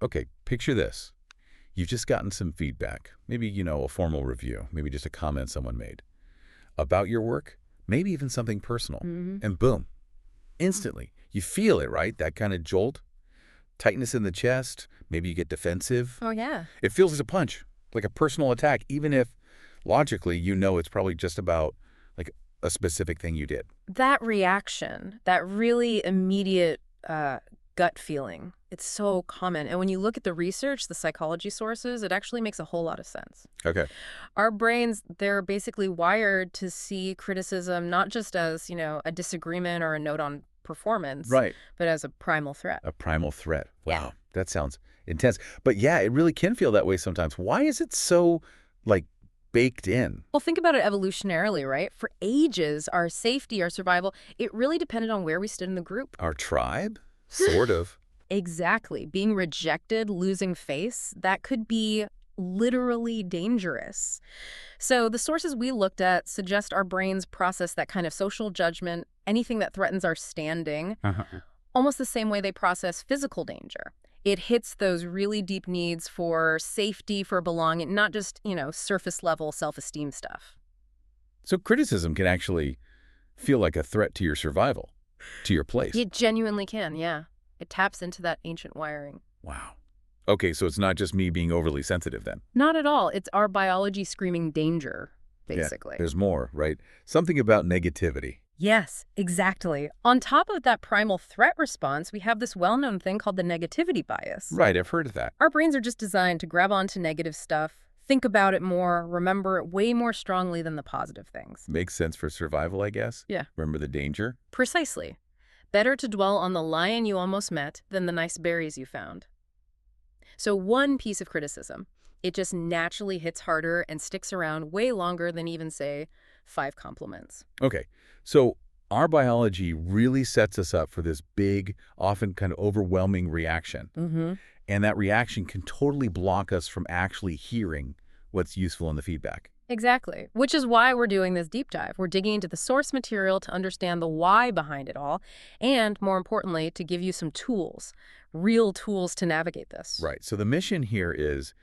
okay, picture this. You've just gotten some feedback, maybe, a formal review, maybe just a comment someone made about your work, maybe even something personal. Hmm. And boom, instantly, you feel it, right? That kind of jolt, tightness in the chest, maybe you get defensive. Oh, yeah. It feels as a punch, like a personal attack, even if logically it's probably just about like a specific thing you did. That reaction, that really immediate gut feeling, it's so common. And when you look at the research, the psychology sources, it actually makes a whole lot of sense. Okay. Our brains, they're basically wired to see criticism not just as, a disagreement or a note on performance, Right. but as a primal threat. A primal threat. Yeah. Wow. That sounds intense. But yeah, it really can feel that way sometimes. Why is it so like baked in? Well, think about it evolutionarily, right? For ages, our safety, our survival, it really depended on where we stood in the group. Our tribe? Sort of. Exactly. Being rejected, losing face, that could be literally dangerous. So the sources we looked at suggest our brains process that kind of social judgment, anything that threatens our standing, Uh-huh. almost the same way they process physical danger. It hits those really deep needs for safety, for belonging, not just, surface level self-esteem stuff. So criticism can actually feel like a threat to your survival, to your place. It genuinely can, yeah. It taps into that ancient wiring. Wow. Okay, so it's not just me being overly sensitive then. Not at all. It's our biology screaming danger, basically. There's more, right? Something about negativity. Yes, exactly. On top of that primal threat response, we have this well-known thing called the negativity bias. Right, I've heard of that. Our brains are just designed to grab onto negative stuff, think about it more, remember it way more strongly than the positive things. Makes sense for survival, I guess. Yeah. Remember the danger? Precisely. Better to dwell on the lion you almost met than the nice berries you found. So one piece of criticism, it just naturally hits harder and sticks around way longer than even, say, 5 compliments. Okay, so our biology really sets us up for this big, often kind of overwhelming reaction. Mm-hmm. And that reaction can totally block us from actually hearing what's useful in the feedback. Exactly, which is why we're doing this deep dive. We're digging into the source material to understand the why behind it all, and more importantly, to give you some tools, real tools to navigate this. Right, so the mission here is,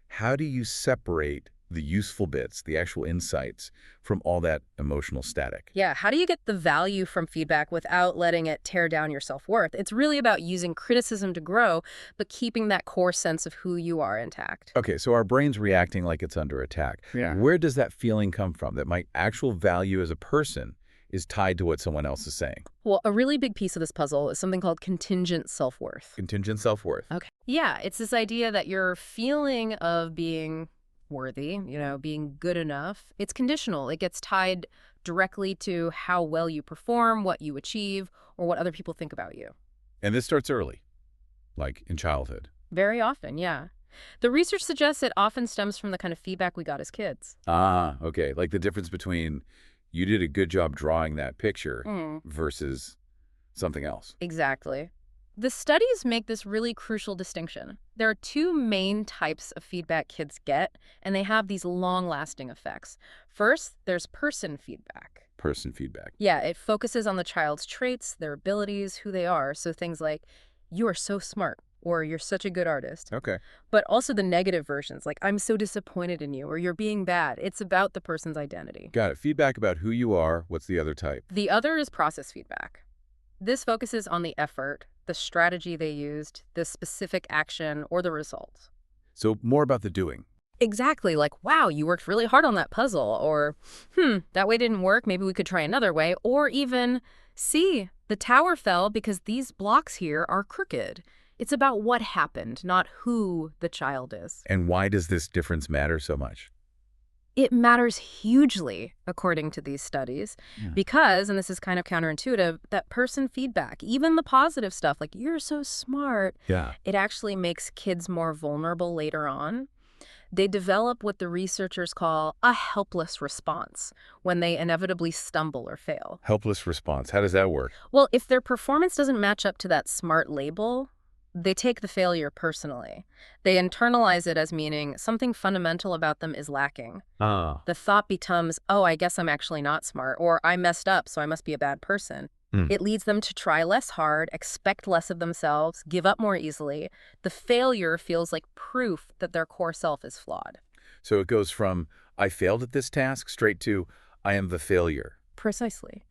how do you separate the useful bits, the actual insights, from all that emotional static? Yeah, how do you get the value from feedback without letting it tear down your self-worth? It's really about using criticism to grow, but keeping that core sense of who you are intact. Okay, so our brain's reacting like it's under attack. Yeah. Where does that feeling come from, that my actual value as a person is tied to what someone else is saying? Well, a really big piece of this puzzle is something called contingent self-worth. Contingent self-worth. Okay. Yeah, it's this idea that your feeling of being worthy, being good enough, it's conditional. It gets tied directly to how well you perform, what you achieve, or what other people think about you. And this starts early, like in childhood. Very often, yeah. The research suggests it often stems from the kind of feedback we got as kids. Ah, okay. Like the difference between you did a good job drawing that picture versus something else. Exactly. The studies make this really crucial distinction. There are 2 main types of feedback kids get, and they have these long-lasting effects. First, there's person feedback. Person feedback. Yeah, it focuses on the child's traits, their abilities, who they are. So things like, you are so smart, or you're such a good artist. Okay. But also the negative versions, like, I'm so disappointed in you, or you're being bad. It's about the person's identity. Got it. Feedback about who you are. What's the other type? The other is process feedback. This focuses on the effort, the strategy they used, the specific action, or the results. So more about the doing. Exactly, like, wow, you worked really hard on that puzzle, or, that way didn't work, maybe we could try another way, or even, see, the tower fell because these blocks here are crooked. It's about what happened, not who the child is. And why does this difference matter so much? It matters hugely, according to these studies, because, and this is kind of counterintuitive, that person feedback, even the positive stuff, like, you're so smart, it actually makes kids more vulnerable later on. They develop what the researchers call a helpless response when they inevitably stumble or fail. Helpless response. How does that work? Well, if their performance doesn't match up to that smart label, they take the failure personally. They internalize it as meaning something fundamental about them is lacking. Ah. The thought becomes, oh, I guess I'm actually not smart, or I messed up, so I must be a bad person. It leads them to try less hard, expect less of themselves, give up more easily. The failure feels like proof that their core self is flawed. So it goes from, I failed at this task, straight to, I am the failure. Precisely.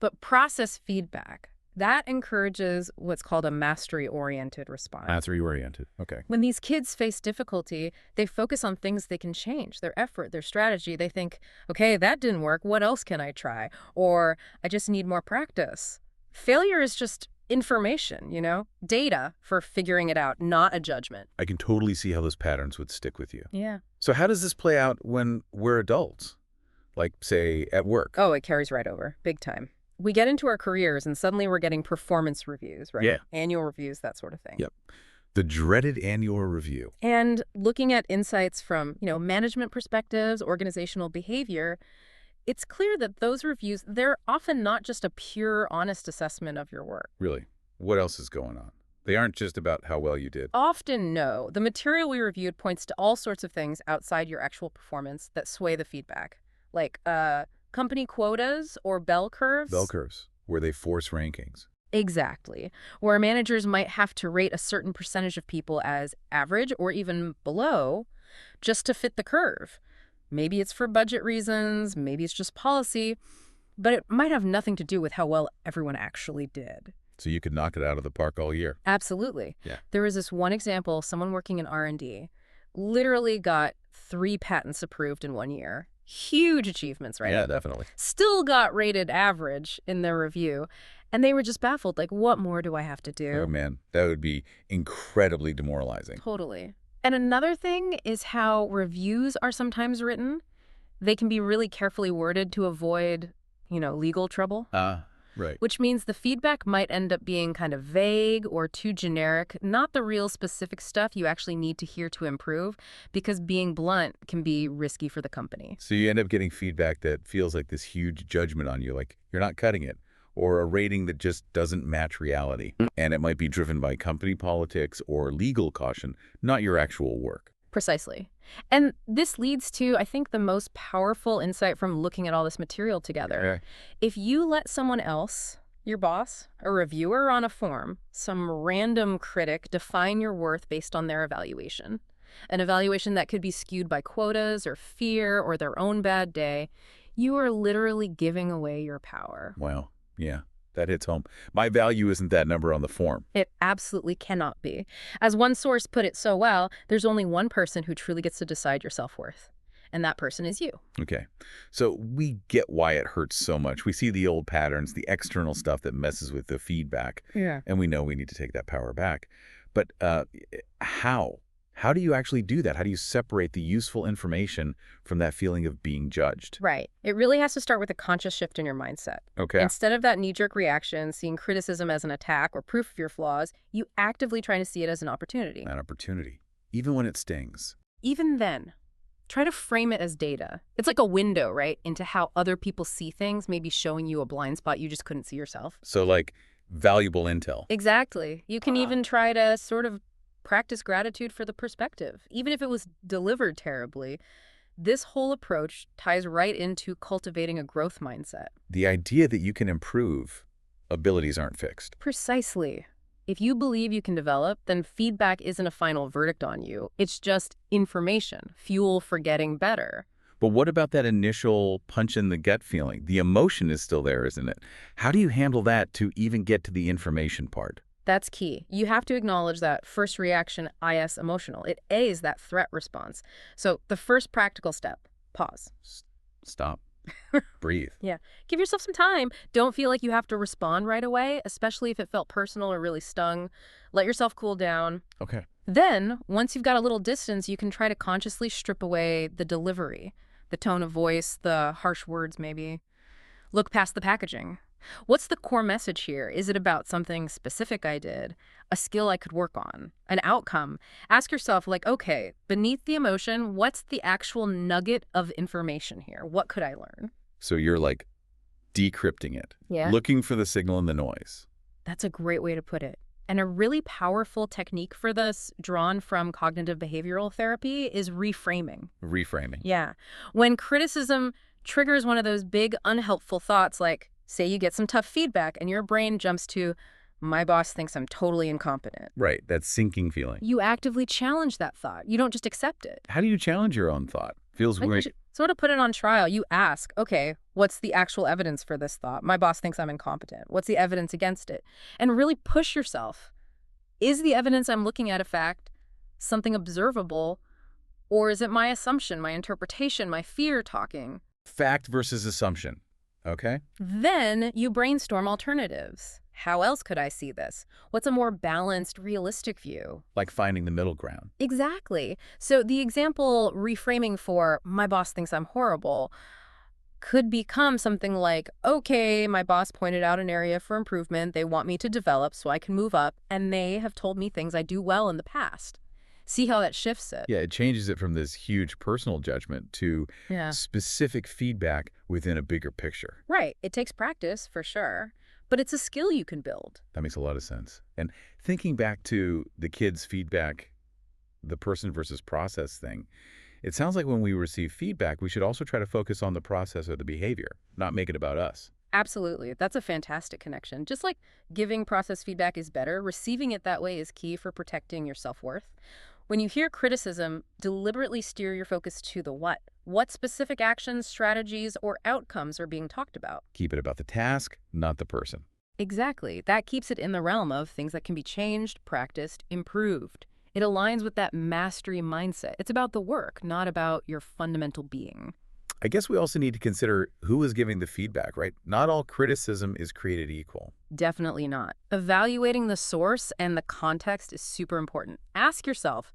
But process feedback, that encourages what's called a mastery-oriented response. Mastery-oriented. Okay. When these kids face difficulty, they focus on things they can change, their effort, their strategy. They think, okay, that didn't work. What else can I try? Or I just need more practice. Failure is just information, data for figuring it out, not a judgment. I can totally see how those patterns would stick with you. Yeah. So how does this play out when we're adults? Like, say, at work? Oh, it carries right over, big time. We get into our careers and suddenly we're getting performance reviews, right? Yeah. Annual reviews, that sort of thing. Yep. The dreaded annual review. And looking at insights from, management perspectives, organizational behavior, it's clear that those reviews, they're often not just a pure, honest assessment of your work. Really? What else is going on? They aren't just about how well you did. Often, no. The material we reviewed points to all sorts of things outside your actual performance that sway the feedback, like company quotas or bell curves. Bell curves, where they force rankings. Exactly. Where managers might have to rate a certain percentage of people as average or even below just to fit the curve. Maybe it's for budget reasons, maybe it's just policy, but it might have nothing to do with how well everyone actually did. So you could knock it out of the park all year. Absolutely. Yeah. There was this one example, someone working in R&D literally got 3 patents approved in 1 year. Huge achievements, right? Yeah, definitely. Still got rated average in their review. And they were just baffled, like, what more do I have to do? Oh, man, that would be incredibly demoralizing. Totally. And another thing is how reviews are sometimes written. They can be really carefully worded to avoid, legal trouble. Right. Which means the feedback might end up being kind of vague or too generic, not the real specific stuff you actually need to hear to improve, because being blunt can be risky for the company. So you end up getting feedback that feels like this huge judgment on you, like you're not cutting it, or a rating that just doesn't match reality. And it might be driven by company politics or legal caution, not your actual work. Precisely. And this leads to, I think, the most powerful insight from looking at all this material together. Okay. If you let someone else, your boss, a reviewer on a form, some random critic define your worth based on their evaluation, an evaluation that could be skewed by quotas or fear or their own bad day, you are literally giving away your power. Wow. Yeah. That hits home. My value isn't that number on the form. It absolutely cannot be. As one source put it so well, there's only one person who truly gets to decide your self-worth, and that person is you. Okay. So we get why it hurts so much. We see the old patterns, the external stuff that messes with the feedback, and we know we need to take that power back. But how? How do you actually do that? How do you separate the useful information from that feeling of being judged? Right. It really has to start with a conscious shift in your mindset. Okay. Instead of that knee-jerk reaction, seeing criticism as an attack or proof of your flaws, you actively try to see it as an opportunity. An opportunity, even when it stings. Even then, try to frame it as data. It's like a window, right, into how other people see things, maybe showing you a blind spot you just couldn't see yourself. So like valuable intel. Exactly. You can even try to sort of practice gratitude for the perspective, even if it was delivered terribly. This whole approach ties right into cultivating a growth mindset. The idea that you can improve, abilities aren't fixed. Precisely. If you believe you can develop, then feedback isn't a final verdict on you. It's just information, fuel for getting better. But what about that initial punch in the gut feeling? The emotion is still there, isn't it? How do you handle that to even get to the information part? That's key. You have to acknowledge that first reaction, IS emotional. It A's that threat response. So the first practical step, pause. Stop. Breathe. Yeah. Give yourself some time. Don't feel like you have to respond right away, especially if it felt personal or really stung. Let yourself cool down. Okay. Then, once you've got a little distance, you can try to consciously strip away the delivery, the tone of voice, the harsh words maybe. Look past the packaging. What's the core message here? Is it about something specific I did, a skill I could work on, an outcome? Ask yourself, like, okay, beneath the emotion, what's the actual nugget of information here? What could I learn? So you're like decrypting it, Yeah. looking for the signal in the noise. That's a great way to put it. And a really powerful technique for this, drawn from cognitive behavioral therapy, is reframing. Reframing. Yeah. When criticism triggers one of those big unhelpful thoughts like, Say you get some tough feedback and your brain jumps to, my boss thinks I'm totally incompetent. Right, that sinking feeling. You actively challenge that thought. You don't just accept it. How do you challenge your own thought? Feels weird. Sort of put it on trial. You ask, okay, what's the actual evidence for this thought? My boss thinks I'm incompetent. What's the evidence against it? And really push yourself. Is the evidence I'm looking at a fact, something observable, or is it my assumption, my interpretation, my fear talking? Fact versus assumption. Okay. Then you brainstorm alternatives. How else could I see this? What's a more balanced, realistic view? Like finding the middle ground. Exactly. So the example reframing for my boss thinks I'm horrible could become something like, okay, my boss pointed out an area for improvement they want me to develop so I can move up, and they have told me things I do well in the past. See how that shifts it? Yeah, it changes it from this huge personal judgment to specific feedback within a bigger picture. Right. It takes practice, for sure, but it's a skill you can build. That makes a lot of sense. And thinking back to the kids' feedback, the person versus process thing, it sounds like when we receive feedback, we should also try to focus on the process or the behavior, not make it about us. Absolutely. That's a fantastic connection. Just like giving process feedback is better, receiving it that way is key for protecting your self-worth. When you hear criticism, deliberately steer your focus to the what. What specific actions, strategies, or outcomes are being talked about? Keep it about the task, not the person. Exactly. That keeps it in the realm of things that can be changed, practiced, improved. It aligns with that mastery mindset. It's about the work, not about your fundamental being. I guess we also need to consider who is giving the feedback, right? Not all criticism is created equal. Definitely not. Evaluating the source and the context is super important. Ask yourself,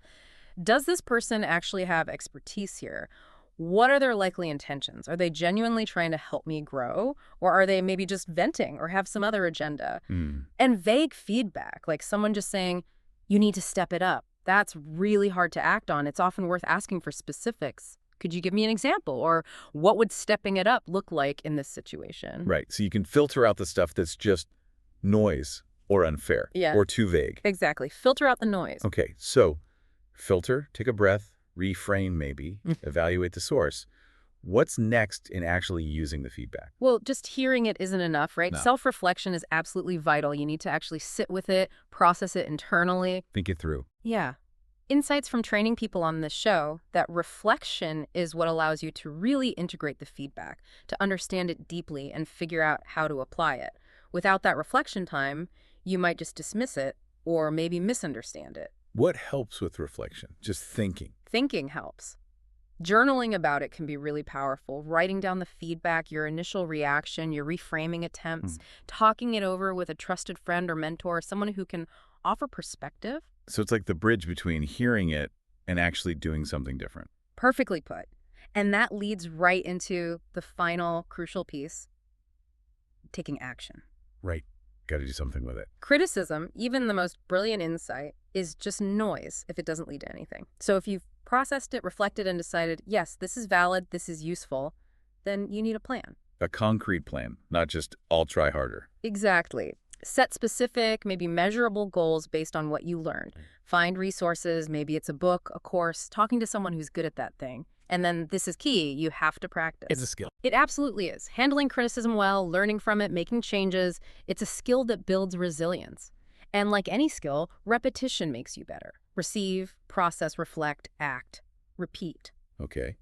does this person actually have expertise here? What are their likely intentions? Are they genuinely trying to help me grow? Or are they maybe just venting or have some other agenda? And vague feedback, like someone just saying, you need to step it up, that's really hard to act on. It's often worth asking for specifics. Could you give me an example? Or what would stepping it up look like in this situation? Right. So you can filter out the stuff that's just noise or unfair or too vague. Exactly. Filter out the noise. Okay. So filter, take a breath, reframe maybe, evaluate the source. What's next in actually using the feedback? Well, just hearing it isn't enough, right? No. Self-reflection is absolutely vital. You need to actually sit with it, process it internally. Think it through. Yeah. Insights from training people on this show that reflection is what allows you to really integrate the feedback, to understand it deeply and figure out how to apply it. Without that reflection time, you might just dismiss it or maybe misunderstand it. What helps with reflection? Just thinking. Thinking helps. Journaling about it can be really powerful. Writing down the feedback, your initial reaction, your reframing attempts, talking it over with a trusted friend or mentor, someone who can offer perspective. So it's like the bridge between hearing it and actually doing something different. Perfectly put. And that leads right into the final crucial piece, taking action. Right. Got to do something with it. Criticism, even the most brilliant insight, is just noise if it doesn't lead to anything. So if you've processed it, reflected, and decided, yes, this is valid, this is useful, then you need a plan. A concrete plan, not just I'll try harder. Exactly. Set specific, maybe measurable goals based on what you learned. Find resources, maybe it's a book, a course, talking to someone who's good at that thing. And then this is key, you have to practice. It's a skill. It absolutely is. Handling criticism well, learning from it, making changes, it's a skill that builds resilience. And like any skill, repetition makes you better. Receive, process, reflect, act, repeat. Okay.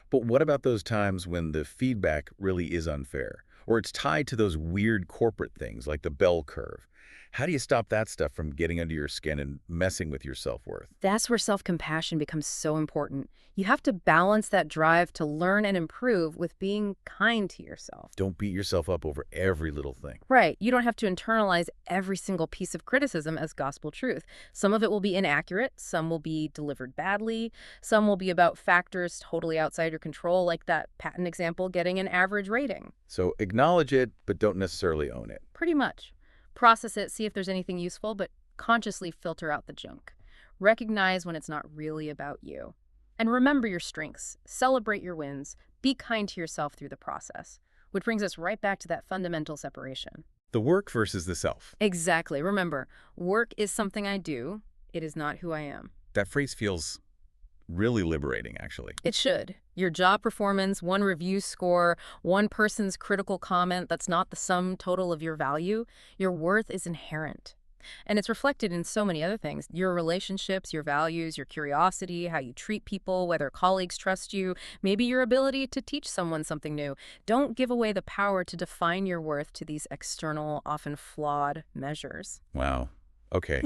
But what about those times when the feedback really is unfair? Or it's tied to those weird corporate things like the bell curve. How do you stop that stuff from getting under your skin and messing with your self-worth? That's where self-compassion becomes so important. You have to balance that drive to learn and improve with being kind to yourself. Don't beat yourself up over every little thing. Right. You don't have to internalize every single piece of criticism as gospel truth. Some of it will be inaccurate. Some will be delivered badly. Some will be about factors totally outside your control, like that patent example getting an average rating. So acknowledge it, but don't necessarily own it. Pretty much. Process it, see if there's anything useful, but consciously filter out the junk. Recognize when it's not really about you. And remember your strengths. Celebrate your wins. Be kind to yourself through the process. Which brings us right back to that fundamental separation. The work versus the self. Exactly. Remember, work is something I do. It is not who I am. That phrase feels really liberating, actually. It should. Your job performance, one review score, one person's critical comment that's not the sum total of your value. Your worth is inherent. And it's reflected in so many other things. Your relationships, your values, your curiosity, how you treat people, whether colleagues trust you, maybe your ability to teach someone something new. Don't give away the power to define your worth to these external, often flawed measures. Wow. Okay.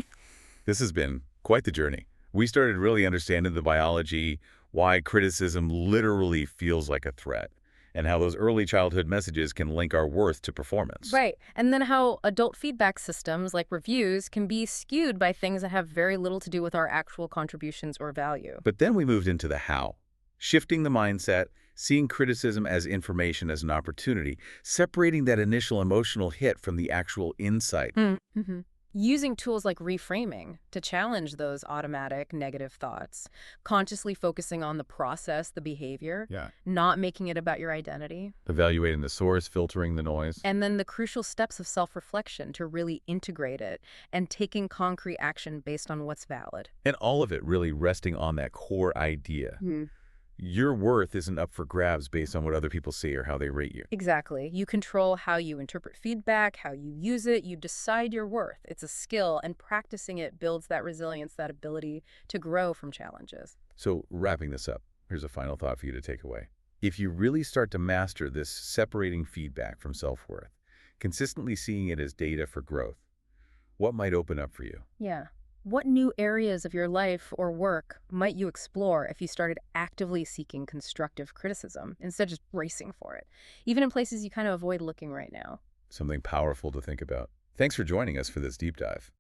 This has been quite the journey. We started really understanding the biology, why criticism literally feels like a threat, and how those early childhood messages can link our worth to performance. Right. And then how adult feedback systems like reviews can be skewed by things that have very little to do with our actual contributions or value. But then we moved into the how, shifting the mindset, seeing criticism as information, as an opportunity, separating that initial emotional hit from the actual insight. Mm-hmm. Using tools like reframing to challenge those automatic negative thoughts, consciously focusing on the process, the behavior, not making it about your identity. Evaluating the source, filtering the noise. And then the crucial steps of self-reflection to really integrate it and taking concrete action based on what's valid. And all of it really resting on that core idea. Your worth isn't up for grabs based on what other people say or how they rate you. Exactly. You control how you interpret feedback, how you use it. You decide your worth. It's a skill, and practicing it builds that resilience, that ability to grow from challenges. So wrapping this up, here's a final thought for you to take away. If you really start to master this separating feedback from self-worth, consistently seeing it as data for growth, what might open up for you? Yeah. What new areas of your life or work might you explore if you started actively seeking constructive criticism instead of just bracing for it, even in places you kind of avoid looking right now? Something powerful to think about. Thanks for joining us for this deep dive.